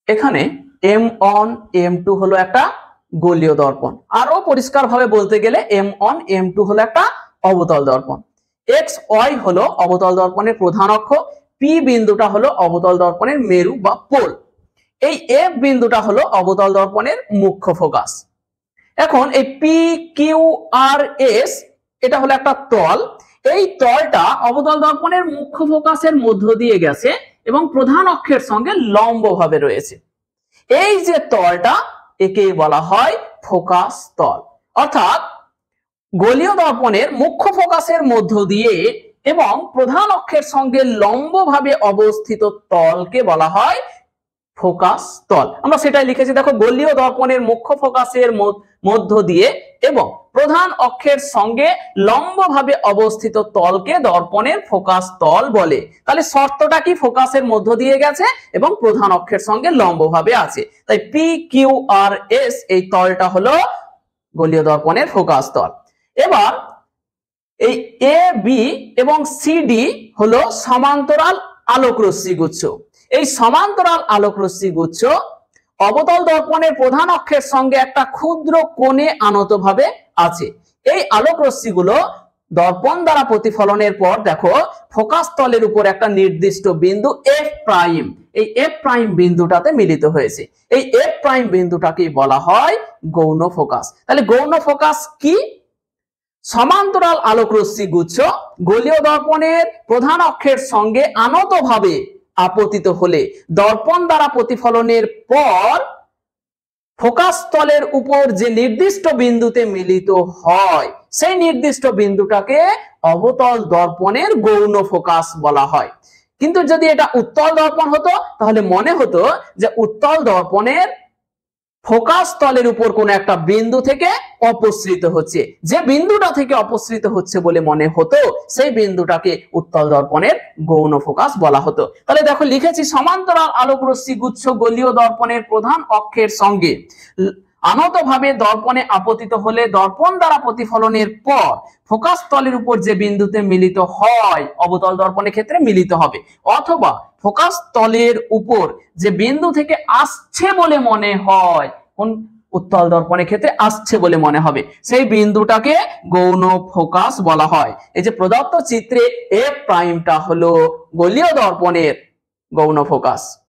এখানে M1 M2 হলো একটা গোলীয় দর্পণ, আরো পরিষ্কারভাবে বলতে গেলে M1 M2 হলো একটা অবতল দর্পণ। X Y হলো অবতল দর্পণের প্রধান অক্ষ, P বিন্দুটা হলো অবতল দর্পণের মেরু বা পোল, এই F বিন্দুটা হলো অবতল দর্পণের মুখ্য ফোকাস। এখন এই PQRS এটা হলো একটা তল, এই তলটা অবতল দর্পণের মুখ্য ফোকাসের মধ্য দিয়ে গেছে এবং প্রধান অক্ষের সঙ্গে লম্বভাবে রয়েছে। এই যে তলটা একেই বলা হয় ফোকাস তল, অর্থাৎ গোলীয় দর্পণের মুখ্য ফোকাসের মধ্য দিয়ে এবং প্রধান অক্ষের সঙ্গে লম্বভাবে অবস্থিত তলকে বলা হয় ফোকাস তল। আমরা সেটাই লিখেছি, দেখো গোলীয় দর্পণের মুখ্য ফোকাসের মধ্য দিয়ে এবং প্রধান অক্ষের সঙ্গে লম্বভাবে অবস্থিত তলকে দর্পণের ফোকাস তল বলে। তাহলে শর্তটা কি? ফোকাসের মধ্য দিয়ে গেছে এবং প্রধান অক্ষের সঙ্গে লম্বভাবে আছে, তাই PQRS এই তলটা হলো গোলীয় দর্পণের ফোকাস তল। এবার এই AB এবং CD হলো সমান্তরাল আলোকরশ্মি গুচ্ছ। এই সমান্তরাল আলোকরশ্মি গুচ্ছ অবতল দর্পণের প্রধান অক্ষের সঙ্গে একটা ক্ষুদ্র কোণে আনতভাবে আছে। এই আলোকরশ্মিগুলো দর্পণ দ্বারা প্রতিফলনের পর দেখো ফোকাস তলের উপর একটা নির্দিষ্ট বিন্দু F', এই F' বিন্দুটাতে মিলিত হয়েছে। এই F' বিন্দুটাকে বলা হয় গৌণ ফোকাস। তাহলে গৌণ ফোকাস কি? সমান্তরাল আলোকরশ্মি গুচ্ছ গোলীয় দর্পণের প্রধান অক্ষের সঙ্গে আনতভাবে আপতিত হলে দর্পণ দ্বারা প্রতিফলনের পর ফোকাস তলের উপর যে নির্দিষ্ট বিন্দুতে মিলিত হয় সেই নির্দিষ্ট বিন্দুটাকে অবতল দর্পণের গৌণ ফোকাস বলা হয়। কিন্তু যদি এটা উত্তল দর্পণ হতো তাহলে মনে হতো যে উত্তল দর্পণের ফোকাস তলের উপর কোন একটা বিন্দু থেকে অপসৃত হচ্ছে, যে বিন্দুটা থেকে অপসৃত হচ্ছে বলে মনে হতো সেই বিন্দুটাকে উত্তল দর্পণের গৌণ ফোকাস বলা হতো। তাহলে দেখো লিখেছি সমান্তরাল আলোকরশ্মি গুচ্ছ গোলীয় দর্পণের প্রধান অক্ষের সঙ্গে আনতভাবে দর্পণে আপতিত হলে দর্পণ দ্বারা প্রতিফলনের পর ফোকাস তলের উপর যে বিন্দুতে মিলিত হয় অবতল দর্পণের ক্ষেত্রে মিলিত হবে, অথবা ফোকাস তলের উপর যে বিন্দু থেকে আসছে বলে মনে হয়, কোন উত্তল দর্পণের ক্ষেত্রে আসছে বলে মনে হবে, সেই বিন্দুটাকে গৌণ ফোকাস বলা হয়। এই যে প্রদত্ত চিত্রে F' হলো গোলীয় দর্পণের গৌণ ফোকাস।